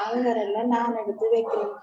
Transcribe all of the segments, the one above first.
அவங்கரெல்லாம் நான் எடுத்து வைக்கிறேன்.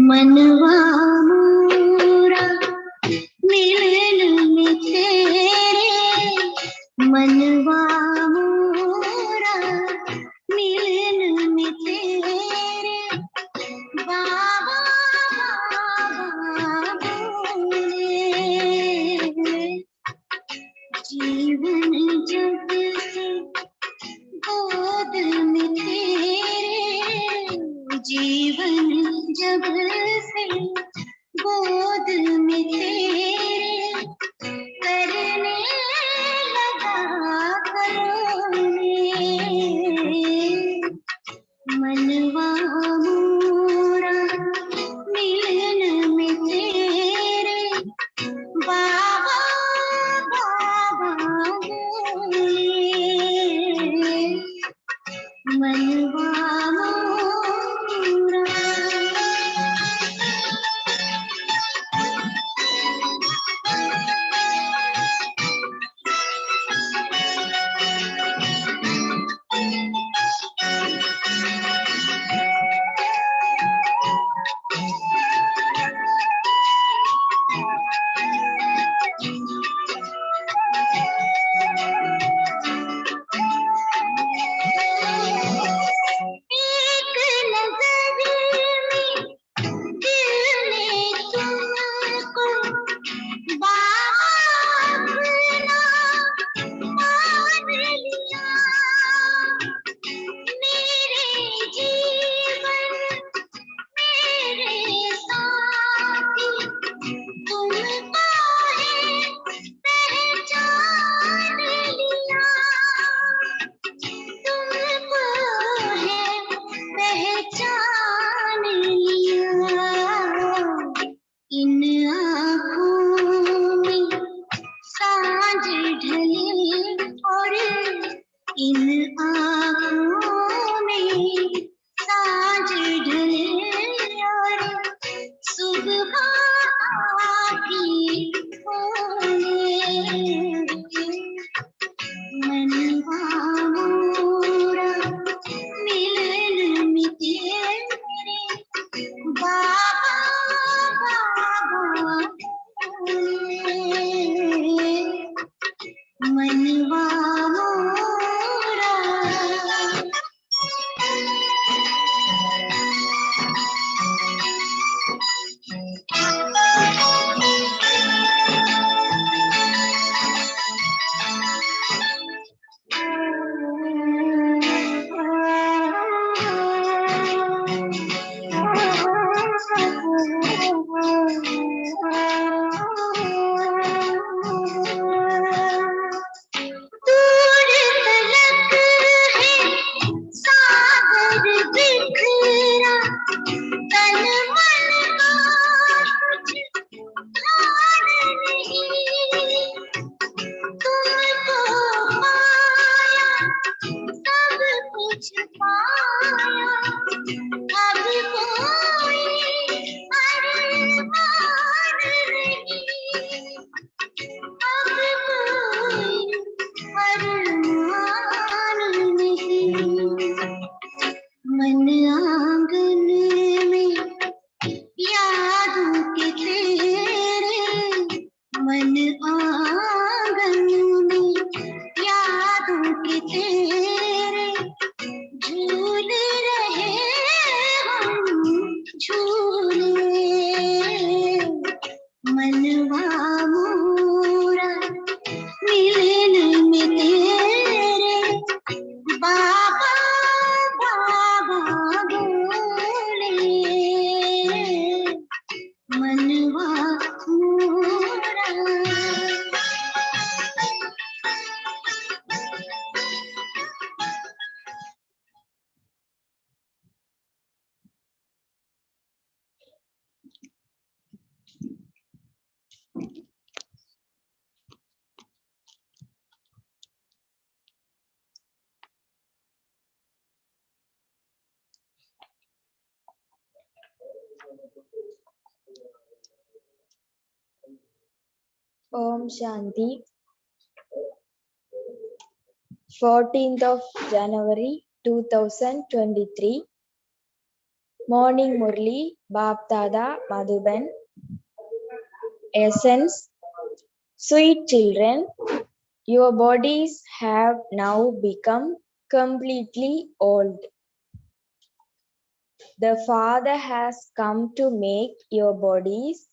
मनवा मोरा मिलन में तेरे, मनवा मोरा मिलन में तेरे, बाबा बाबा बोले, जीवन जब से गोद में तेरे, जीवन जब से गोद में तेरे, करने लगा करोने, मनवा मोरा मिलन में तेरे, बाबा बाबा बोले, मनवा पाया अब कोई अरमान नहीं अब कोई अरमान नहीं मन आंगन में यादों के तेरे मन आंगन में यादों के तेरे झूल रहे हम झूले मनवा मोरा मिलन में तेरे बाबा बाबा बोले मनवा मोरा Om Shanti. 14th of January 2023. Morning Murli, Bap Dada, Madhuban. Essence. Sweet children, your bodies have now become completely old. The Father has come to make your bodies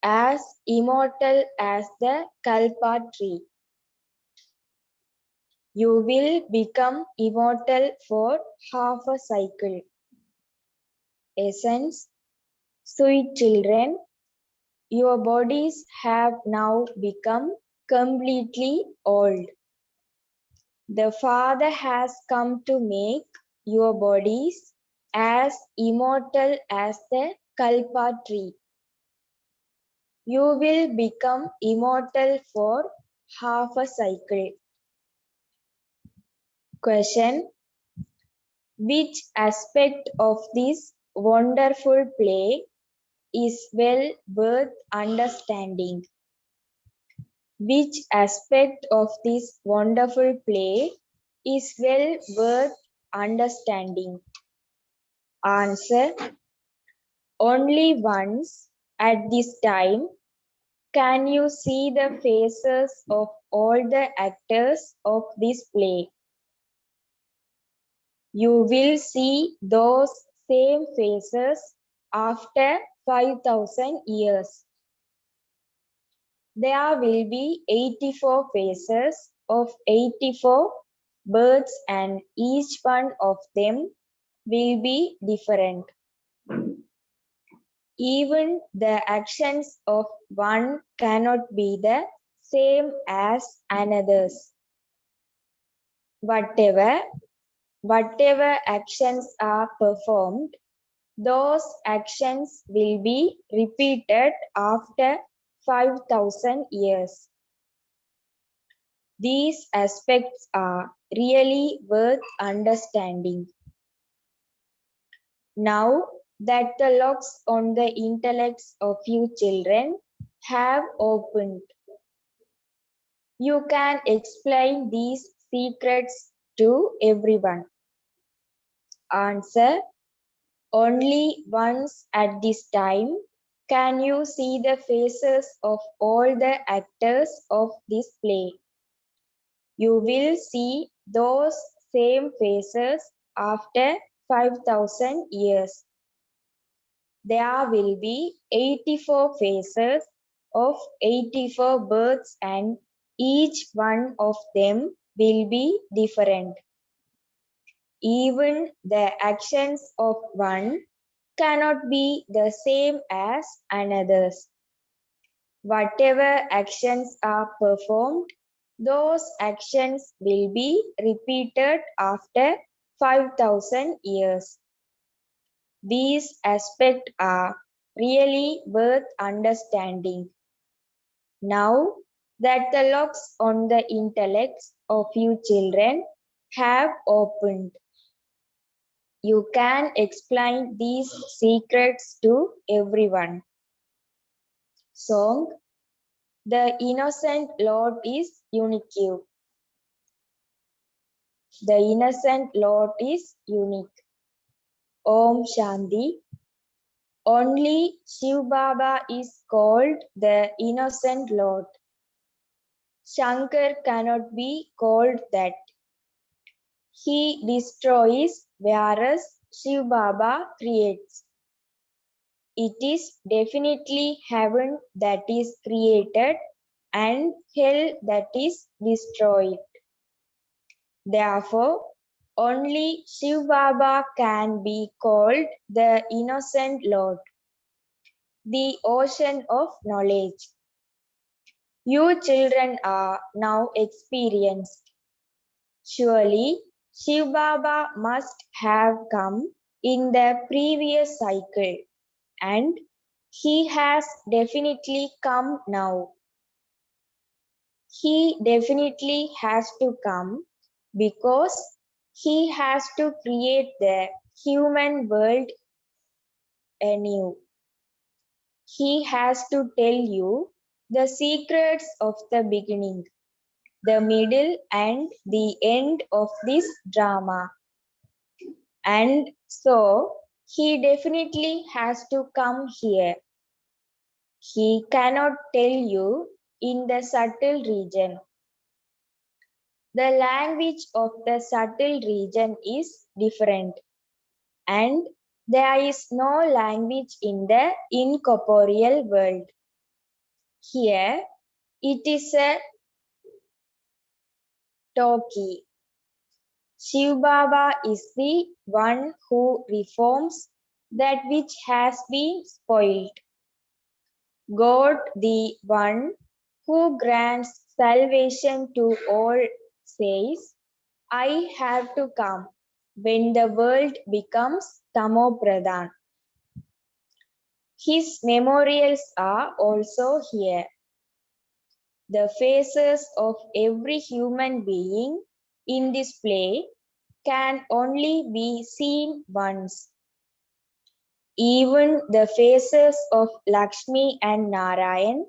as immortal as the Kalpa tree. You will become immortal for half a cycle. Essence. Sweet children, your bodies have now become completely old. The Father has come to make your bodies as immortal as the Kalpa tree. You will become immortal for half a cycle. Question. Which aspect of this wonderful play is well worth understanding? Which aspect of this wonderful play is well worth understanding? Answer. Only once at this time can you see the faces of all the actors of this play. You will see those same faces after 5,000 years. There will be 84 faces of 84 birds and each one of them will be different. Even the actions of one cannot be the same as another's. Whatever actions are performed, those actions will be repeated after 5,000 years. These aspects are really worth understanding. Now that the locks on the intellects of you children have opened, you can explain these secrets to everyone. Answer. Only once at this time can you see the faces of all the actors of this play. You will see those same faces after 5,000 years. There will be 84 faces of 84 birds and each one of them will be different. Even the actions of one cannot be the same as another's. Whatever actions are performed, those actions will be repeated after 5,000 years. These aspects are really worth understanding. Now that the locks on the intellects of you children have opened, You can explain these secrets to everyone. Song. The innocent Lord is unique. The innocent Lord is unique. Om Shanti. Only Shiv Baba is called the innocent Lord. Shankar cannot be called that. He destroys, whereas Shiv Baba creates. It is definitely heaven that is created and hell that is destroyed. Therefore, only Shiv Baba can be called the innocent Lord, the ocean of knowledge. You children are now experienced. Surely, Shiv Baba must have come in the previous cycle, and he has definitely come now. He definitely has to come because he has to create the human world anew. He has to tell you the secrets of the beginning, the middle, and the end of this drama. And so, he definitely has to come here. He cannot tell you in the subtle region. The language of the subtle region is different, and there is no language in the incorporeal world. Here, it is a talkie. Shiv Baba is the one who reforms that which has been spoiled. God, the one who grants salvation to all, says, I have to come when the world becomes Tamopradhan. His memorials are also here. The faces of every human being in this play can only be seen once. Even the faces of Lakshmi and Narayan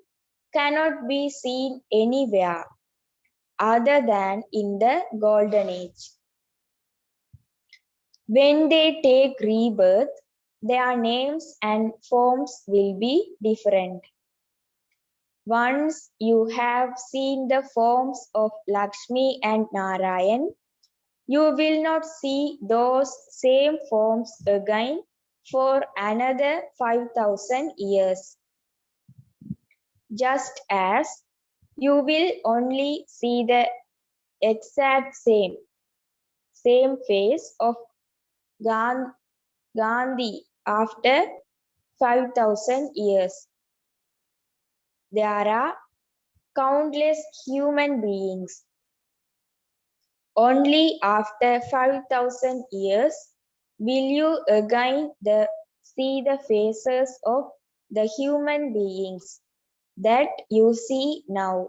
cannot be seen anywhere other than in the golden age. When they take rebirth, their names and forms will be different. Once you have seen the forms of Lakshmi and Narayan, you will not see those same forms again for another 5,000 years. Just as you will only see the exact same face of Gandhi after 5,000 years. There are countless human beings. Only after 5,000 years will you again see the faces of the human beings that you see now.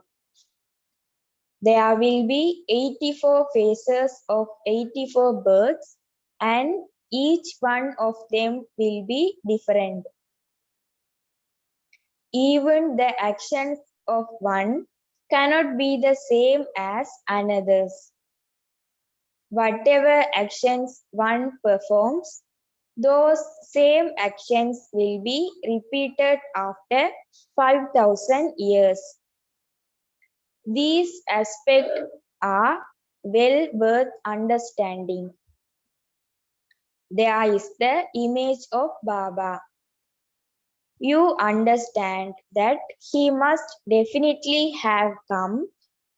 There will be 84 faces of 84 birds, and each one of them will be different. Even the actions of one cannot be the same as another's. Whatever actions one performs, those same actions will be repeated after 5,000 years. These aspects are well worth understanding. There is the image of Baba. You understand that he must definitely have come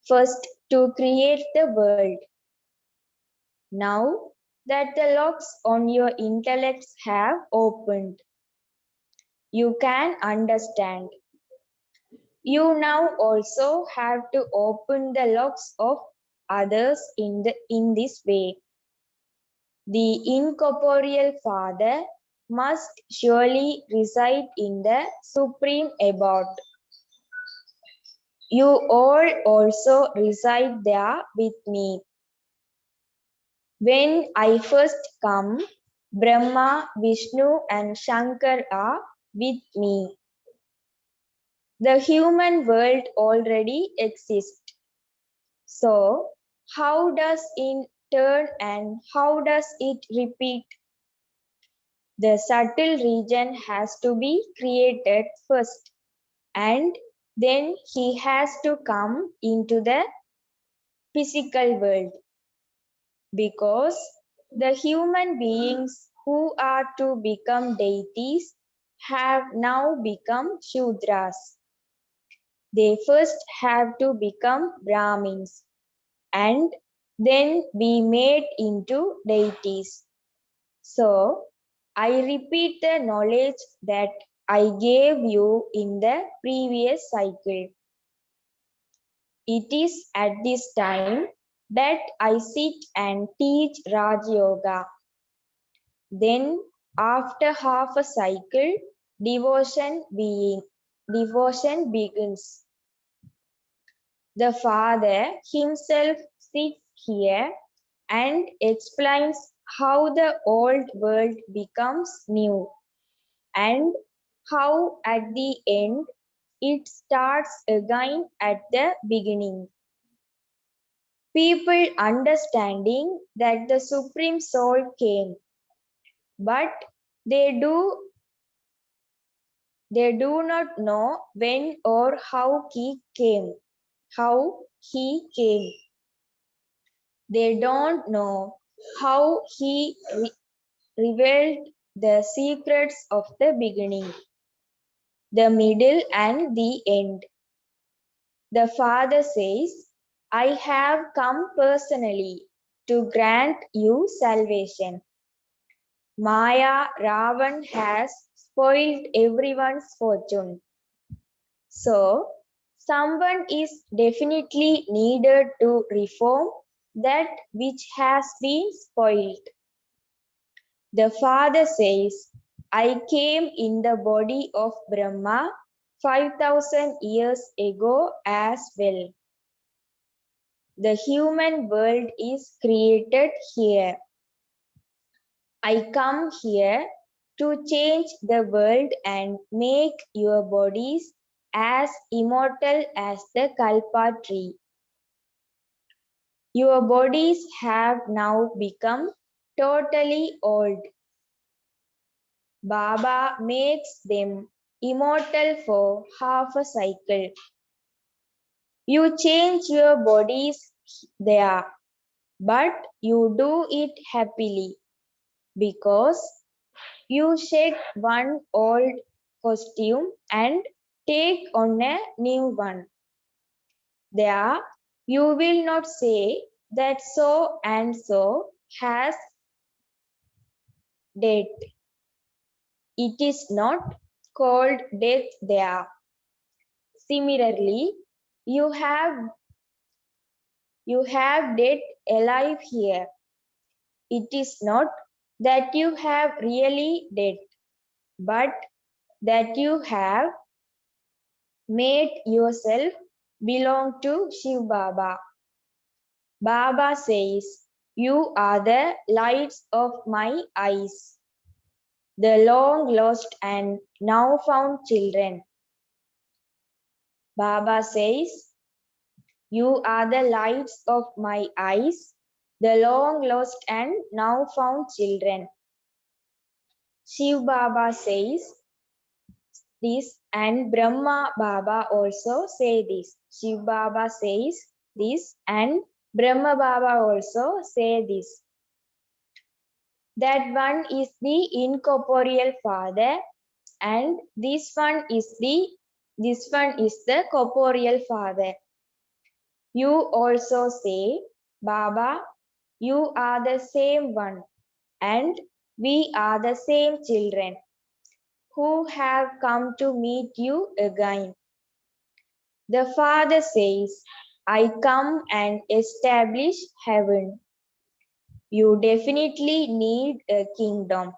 first to create the world. Now that the locks on your intellects have opened, you can understand. You now also have to open the locks of others in this way. The incorporeal Father must surely reside in the supreme abode. You all also reside there with me. When I first come, Brahma, Vishnu and Shankar are with me. The human world already exists. So, how does it turn and how does it repeat? The subtle region has to be created first, and then he has to come into the physical world, because the human beings who are to become deities have now become Shudras. They first have to become Brahmins and then be made into deities. So, I repeat the knowledge that I gave you in the previous cycle. It is at this time that I sit and teach Raj Yoga. Then, after half a cycle, devotion begins. The Father himself sits here and explains how the old world becomes new and how at the end it starts again at the beginning. People understanding that the Supreme Soul came, but they do not know when or how he came. They don't know how he revealed the secrets of the beginning, the middle and the end. The Father says, I have come personally to grant you salvation. Maya, Ravan has spoiled everyone's fortune. So, someone is definitely needed to reform that which has been spoiled. The Father says, I came in the body of Brahma 5,000 years ago as well. The human world is created here. I come here to change the world and make your bodies as immortal as the Kalpa tree. Your bodies have now become totally old. Baba makes them immortal for half a cycle. You change your bodies there, but you do it happily because you shed one old costume and take on a new one. There, you will not say that so and so has death. It is not called death there. Similarly, you have death alive here. It is not that you have really death, but that you have made yourself belong to Shiv Baba. Baba says, you are the lights of my eyes, the long lost and now found children. Baba says, you are the lights of my eyes, the long lost and now found children. Shiv Baba says this and Brahma Baba also say this. Shiv Baba says this and Brahma Baba also say this. That one is the incorporeal Father and this one is the corporeal Father. You also say, Baba, you are the same one and we are the same children who have come to meet you again. The Father says, I come and establish heaven. You definitely need a kingdom.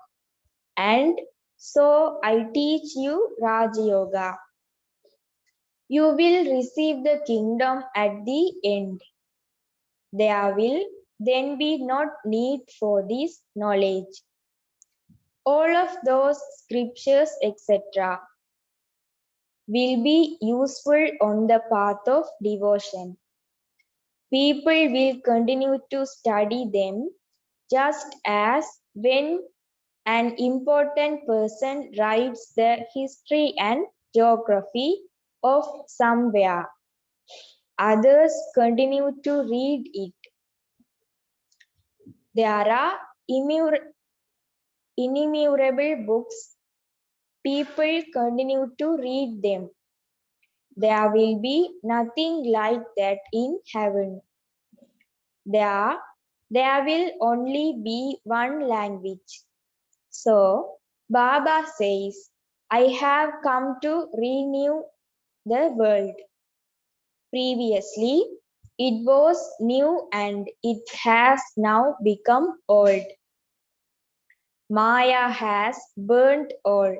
And so I teach you Raj Yoga. You will receive the kingdom at the end. There will then be not need for this knowledge. All of those scriptures, etc., will be useful on the path of devotion. People will continue to study them just as when an important person writes the history and geography of somewhere. Others continue to read it. There are innumerable books. People continue to read them. There will be nothing like that in heaven. There will only be one language. So, Baba says, I have come to renew the world. Previously, it was new and it has now become old. Maya has burnt all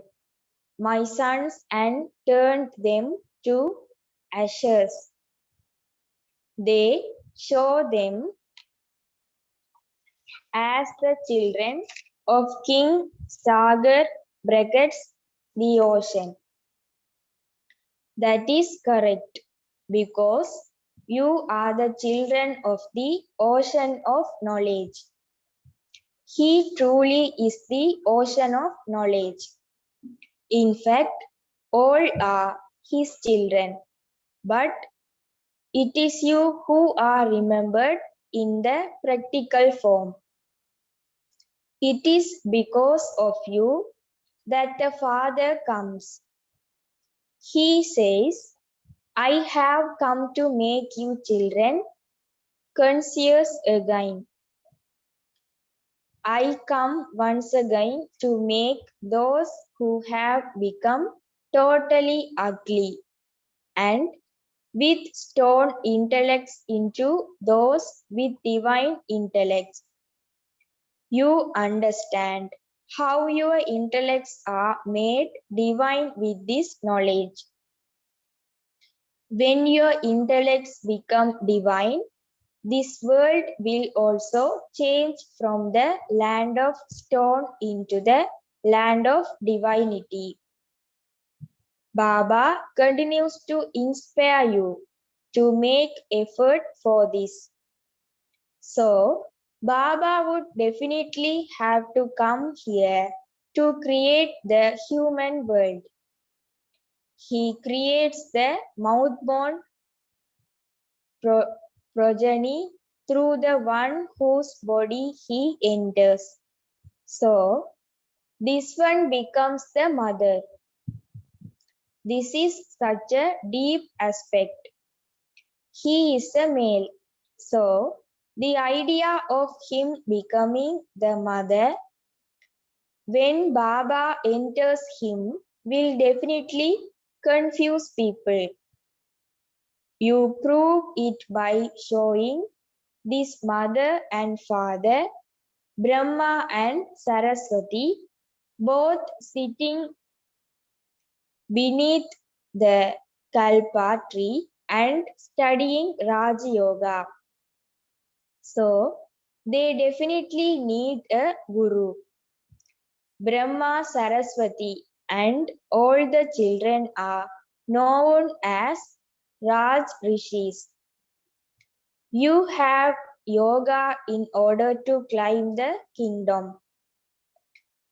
my sons and turned them to ashes. They show them as the children of King Sagar brackets the ocean. That is correct, because you are the children of the ocean of knowledge. He truly is the ocean of knowledge. In fact, all are his children, but it is you who are remembered in the practical form. It is because of you that the Father comes. He says, I have come to make you children conscious again. I come once again to make those who have become totally ugly and with stone intellects into those with divine intellects. You understand how your intellects are made divine with this knowledge. When your intellects become divine, this world will also change from the land of stone into the land of divinity. Baba continues to inspire you to make effort for this. So, Baba would definitely have to come here to create the human world. He creates the mouth-born progeny through the one whose body he enters. So, this one becomes the mother. This is such a deep aspect. He is a male. So, the idea of him becoming the mother when Baba enters him will definitely confuse people. You prove it by showing this mother and father, Brahma and Saraswati, both sitting beneath the Kalpa tree and studying Raj Yoga. So, they definitely need a guru. Brahma, Saraswati, and all the children are known as Raj Rishis. You have yoga in order to climb the kingdom.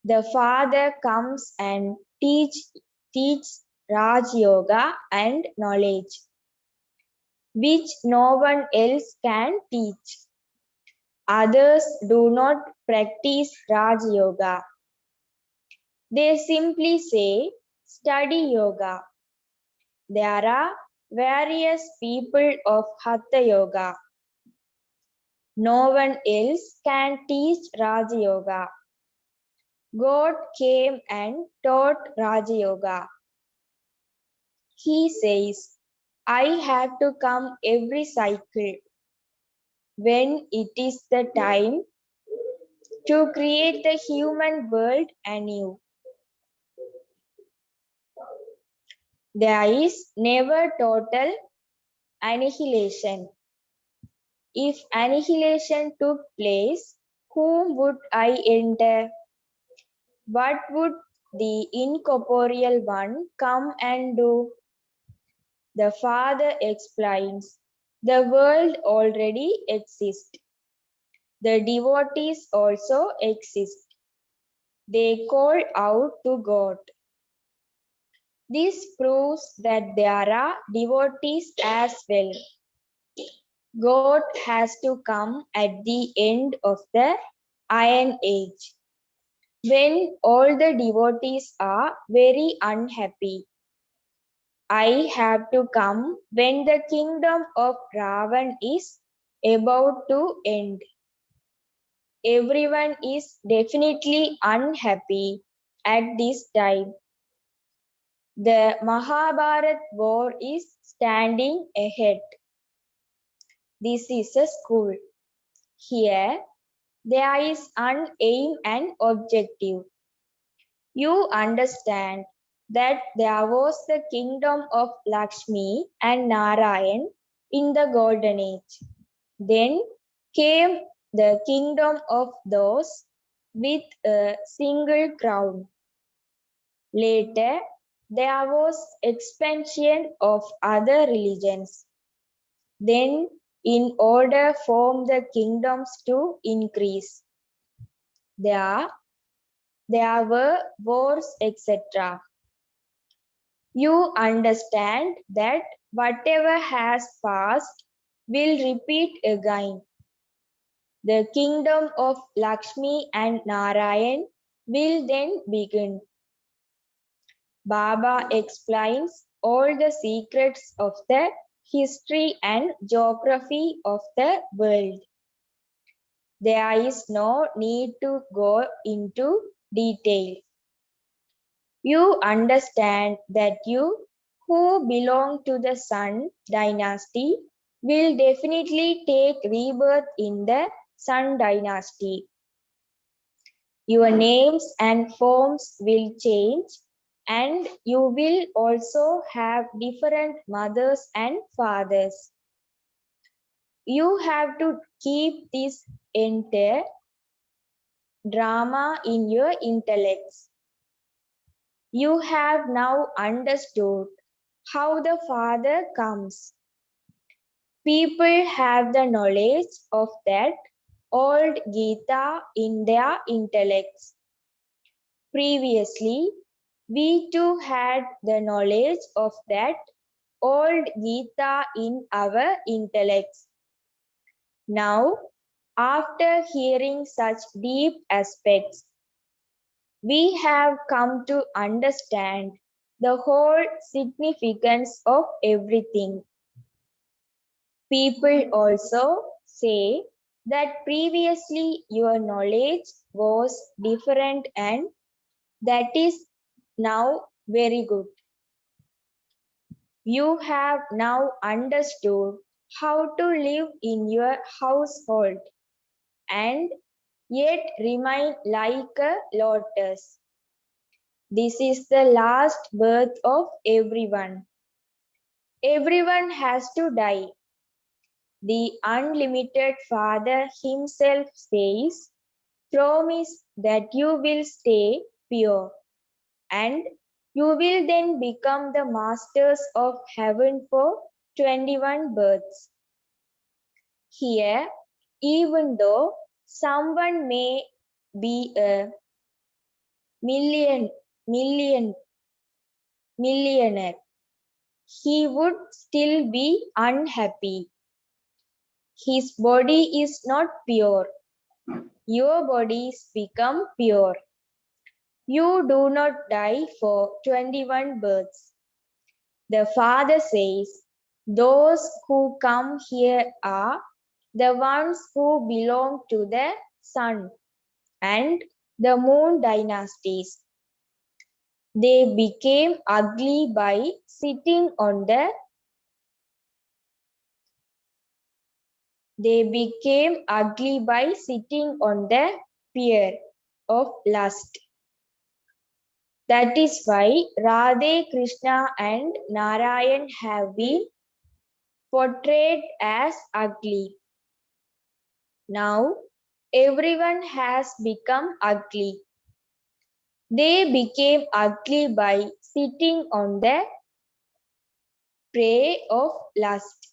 The father comes and teaches Raj Yoga and knowledge, which no one else can teach. Others do not practice Raj Yoga. They simply say, study yoga. There are various people of Hatha Yoga. No one else can teach Raj Yoga. God came and taught Raj Yoga. He says, I have to come every cycle when it is the time to create the human world anew. There is never total annihilation. If annihilation took place, whom would I enter? What would the incorporeal one come and do? The Father explains, the world already exists. The devotees also exist. They call out to God. This proves that there are devotees as well. God has to come at the end of the Iron Age, when all the devotees are very unhappy. I have to come when the kingdom of Ravan is about to end. Everyone is definitely unhappy at this time. The Mahabharat war is standing ahead. This is a school. Here, there is an aim and objective. You understand that there was the kingdom of Lakshmi and Narayan in the golden age. Then came the kingdom of those with a single crown. Later, there was expansion of other religions. Then, in order for the kingdoms to increase, there, there were wars, etc. You understand that whatever has passed will repeat again. The kingdom of Lakshmi and Narayan will then begin. Baba explains all the secrets of the history and geography of the world. There is no need to go into detail. You understand that you, who belong to the Sun dynasty, will definitely take rebirth in the Sun dynasty. Your names and forms will change, and you will also have different mothers and fathers. You have to keep this entire drama in your intellects. You have now understood how the Father comes. People have the knowledge of that old Gita in their intellects. Previously, we too had the knowledge of that old Gita in our intellects. Now, after hearing such deep aspects, we have come to understand the whole significance of everything. People also say that previously your knowledge was different, and that is now very good. You have now understood how to live in your household and yet remain like a lotus. This is the last birth of everyone. Everyone has to die. The unlimited Father himself says, promise that you will stay pure, and you will then become the masters of heaven for 21 births. Here, even though someone may be a million, million, millionaire, he would still be unhappy. His body is not pure. Your bodies become pure. You do not die for 21 births. The Father says, those who come here are the ones who belong to the Sun and the Moon dynasties. They became ugly by sitting on the pier of lust. That is why Radhe, Krishna and Narayan have been portrayed as ugly. Now everyone has become ugly. They became ugly by sitting on the prey of lust.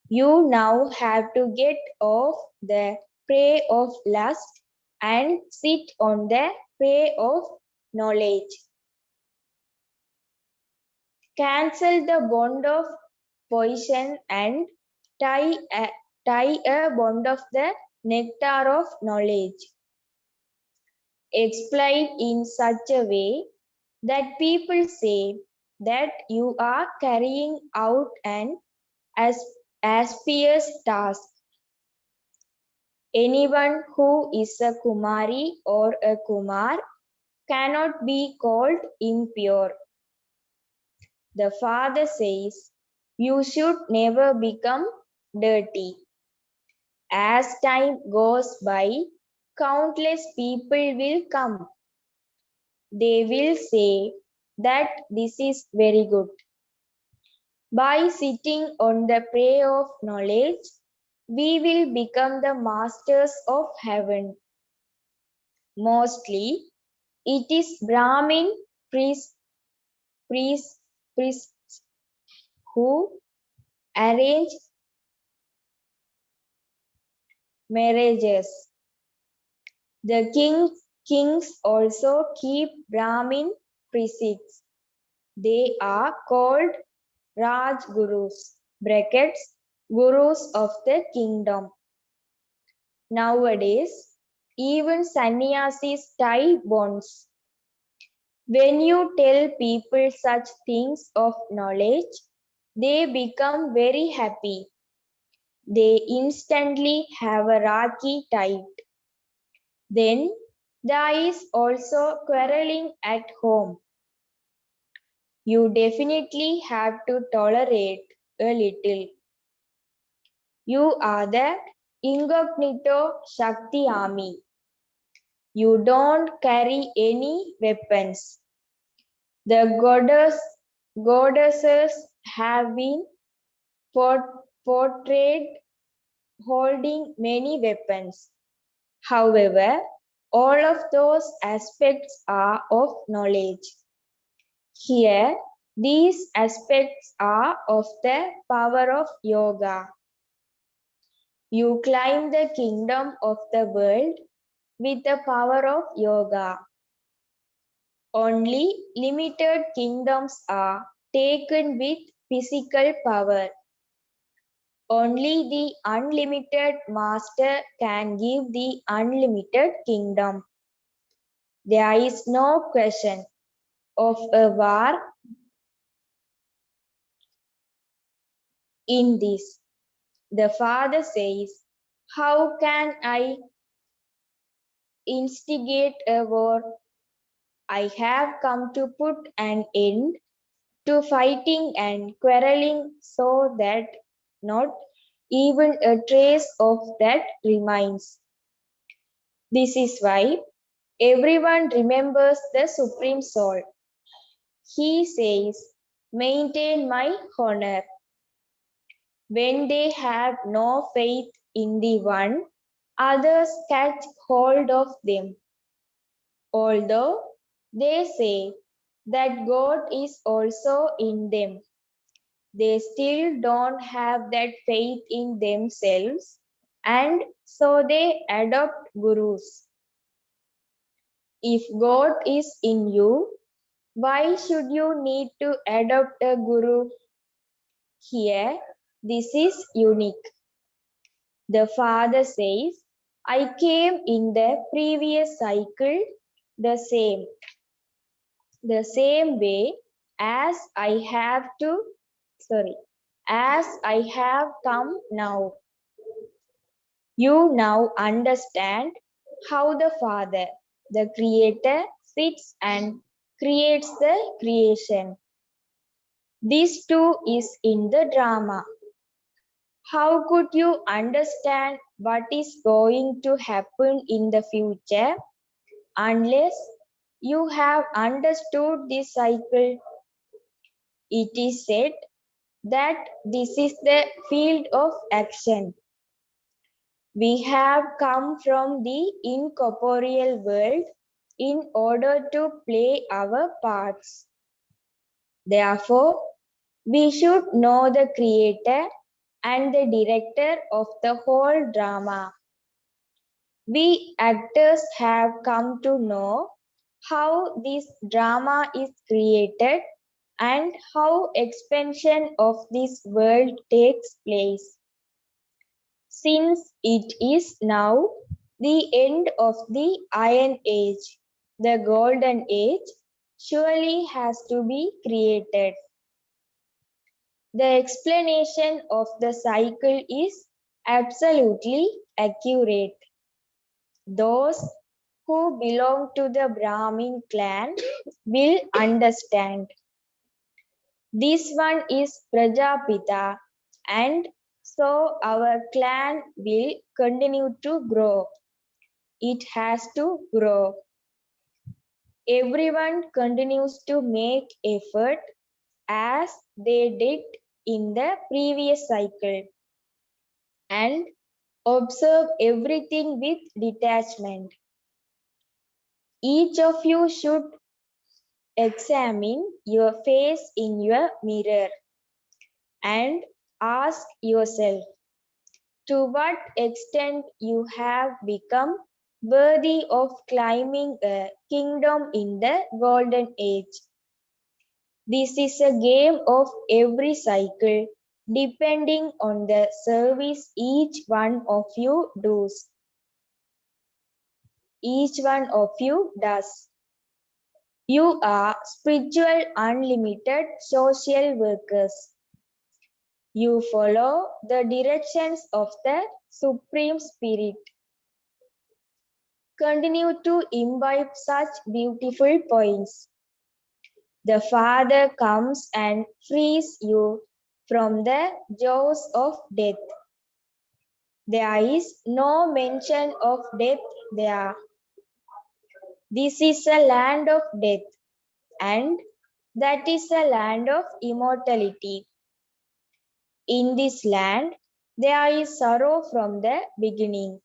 You now have to get off the prey of lust and sit on the prey of knowledge. Cancel the bond of poison and tie a bond of the nectar of knowledge. Explain in such a way that people say that you are carrying out an auspicious task. Anyone who is a Kumari or a Kumar cannot be called impure. The father says, you should never become dirty. As time goes by, countless people will come. They will say that this is very good. By sitting on the prey of knowledge, we will become the masters of heaven. Mostly, it is Brahmin priests who arrange marriages. The kings also keep Brahmin precepts. They are called Rajgurus, brackets, gurus of the kingdom. Nowadays, even sannyasis tie bonds. When you tell people such things of knowledge, they become very happy. They instantly have a Rakhi tied. Then there is also quarreling at home. You definitely have to tolerate a little. You are the incognito Shakti army. You don't carry any weapons. The goddesses have been portrayed holding many weapons. However, all of those aspects are of knowledge. Here, these aspects are of the power of yoga. You climb the kingdom of the world with the power of yoga. Only limited kingdoms are taken with physical power. Only the unlimited master can give the unlimited kingdom. There is no question of a war in this. The father says, how can I instigate a war? I have come to put an end to fighting and quarreling so that not even a trace of that remains. This is why everyone remembers the Supreme Soul. He says, maintain my honor. When they have no faith in the one, others catch hold of them. Although they say that God is also in them, they still don't have that faith in themselves, and so they adopt gurus. If God is in you, why should you need to adopt a guru? Here, this is unique. The father says, I came in the previous cycle the same way as as I have come now. You now understand how the Father, the Creator, sits and creates the creation. This too is in the drama. How could you understand what is going to happen in the future unless you have understood this cycle? It is said that this is the field of action. We have come from the incorporeal world in order to play our parts. Therefore, we should know the creator and the director of the whole drama. We actors have come to know how this drama is created and how expansion of this world takes place. Since it is now the end of the Iron Age, the Golden Age surely has to be created. The explanation of the cycle is absolutely accurate. Those who belong to the Brahmin clan will understand. This one is Prajapita, and so our clan will continue to grow. It has to grow. Everyone continues to make effort as they did in the previous cycle and observe everything with detachment. Each of you should examine your face in your mirror and ask yourself to what extent you have become worthy of climbing a kingdom in the golden age. This is a game of every cycle, depending on the service each one of you does. Each one of you does. You are spiritual unlimited social workers. You follow the directions of the Supreme Spirit. Continue to imbibe such beautiful points. The Father comes and frees you from the jaws of death. There is no mention of death there. This is a land of death, and that is a land of immortality. In this land, there is sorrow from the beginning,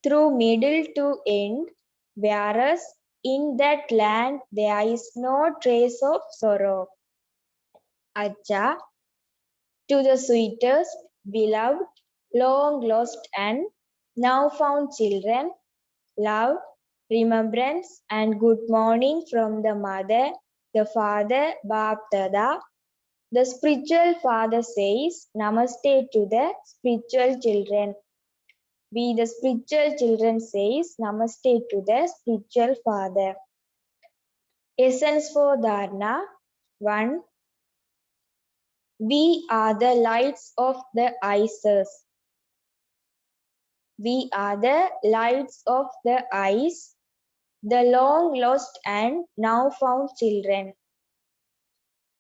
through middle to end, whereas in that land there is no trace of sorrow. Acha, to the sweetest, beloved, long lost and now found children, love, remembrance and good morning from the mother, the father, Bap Dada. The spiritual father says Namaste to the spiritual children. We, the spiritual children, says Namaste to the spiritual father. Essence for Dharna 1. We are the lights of the eyes. We are the lights of the eyes, the long lost and now found children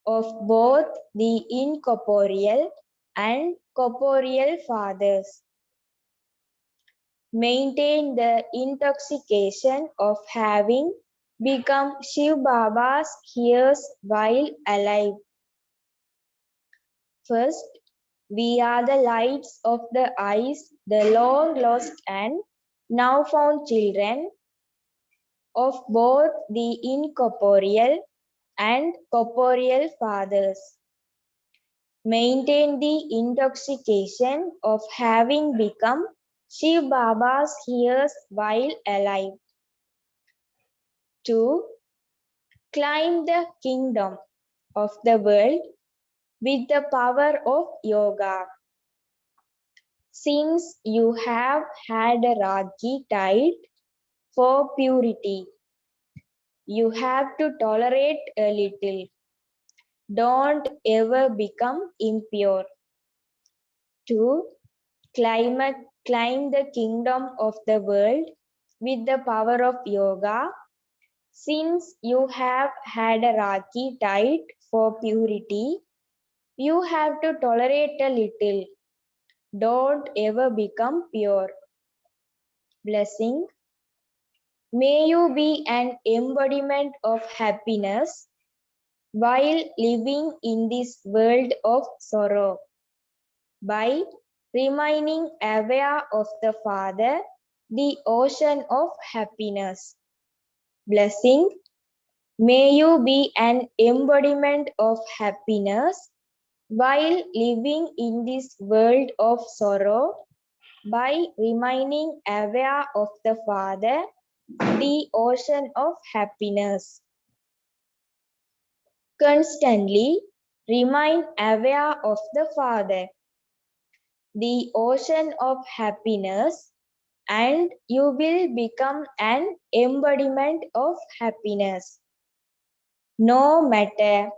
of both the incorporeal and corporeal fathers. Maintain the intoxication of having become Shiv Baba's heirs while alive. First, we are the lights of the eyes, the long lost and now found children of both the incorporeal and corporeal fathers. Maintain the intoxication of having become Shiv Baba's heirs while alive. 2. Climb the kingdom of the world with the power of yoga. Since you have had a Rakhi tied for purity, you have to tolerate a little. Don't ever become impure. 2. Climb the kingdom of the world with the power of yoga. Since you have had a Rakhi tied for purity, you have to tolerate a little. Don't ever become pure. Blessing. May you be an embodiment of happiness while living in this world of sorrow by remaining aware of the Father, the ocean of happiness. blessing. May you be an embodiment of happiness while living in this world of sorrow by remaining aware of the Father, the ocean of happiness. Constantly remain aware of the Father, the ocean of happiness, and you will become an embodiment of happiness. No matter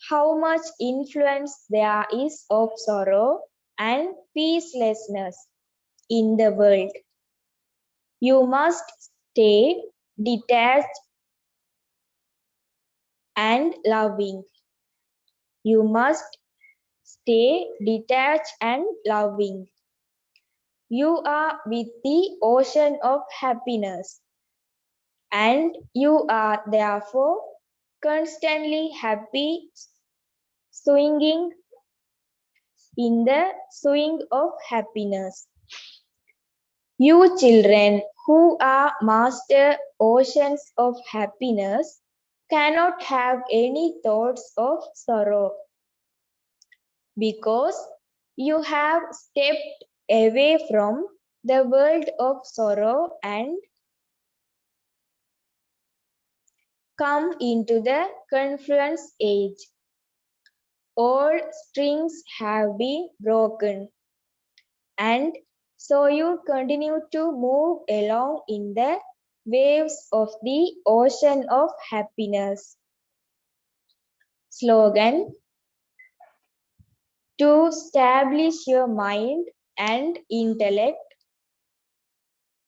how much influence there is of sorrow and peacelessness in the world, you must stay detached and loving. You must stay detached and loving. You are with the ocean of happiness, and you are therefore constantly happy, swinging in the swing of happiness. You children who are master oceans of happiness cannot have any thoughts of sorrow, because you have stepped away from the world of sorrow and come into the confluence age. All strings have been broken, and so you continue to move along in the waves of the ocean of happiness. Slogan: to establish your mind and intellect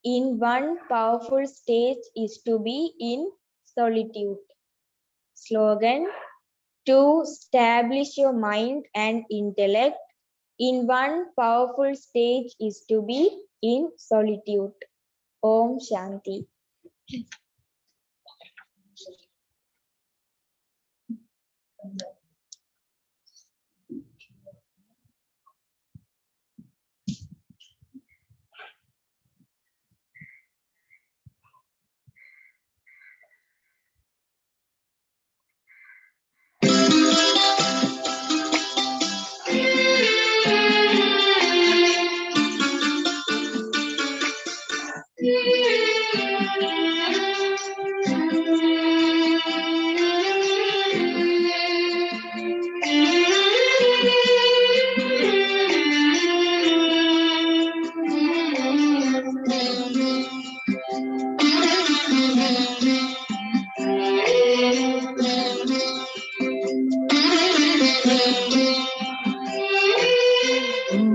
in one powerful stage is to be in solitude. Slogan: to establish your mind and intellect in one powerful stage is to be in solitude. Om Shanti.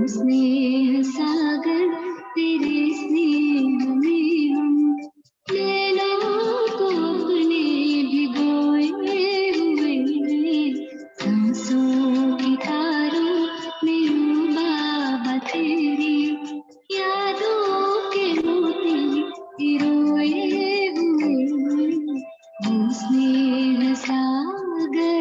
स्नेह सागर तेरे स्नेह में हम नैनों को अपने भिगोए हुए सांसों की तारों में हूँ बाबा तेरी यादों के मोती पिरोए हुए वो स्नेह सागर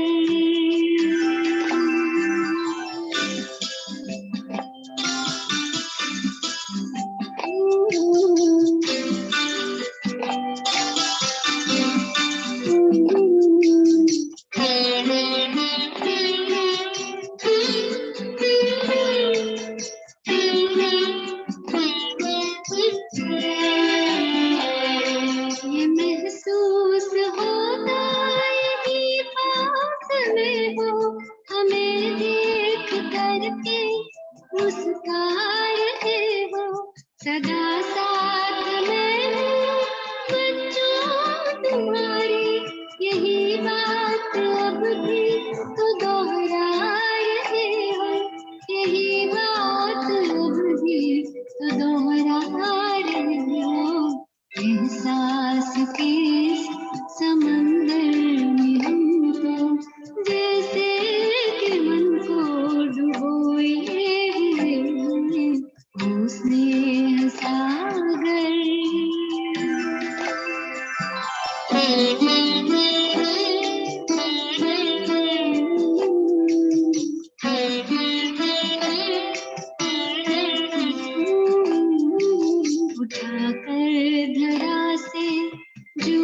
ये महसूस होता यही पास में वो हमें देख करके मुस्का रहे वो सदा साथ में हो बच्चों तुम्हारी यही बात अब भी तो दोहरा रहे हो यही बात अब भी तो दोहरा रहे हो एहसास के इस समंदर में हम तो जैसे कि मन को डुबोए हुए वो स्नेह सागर उठाकर धरा से जो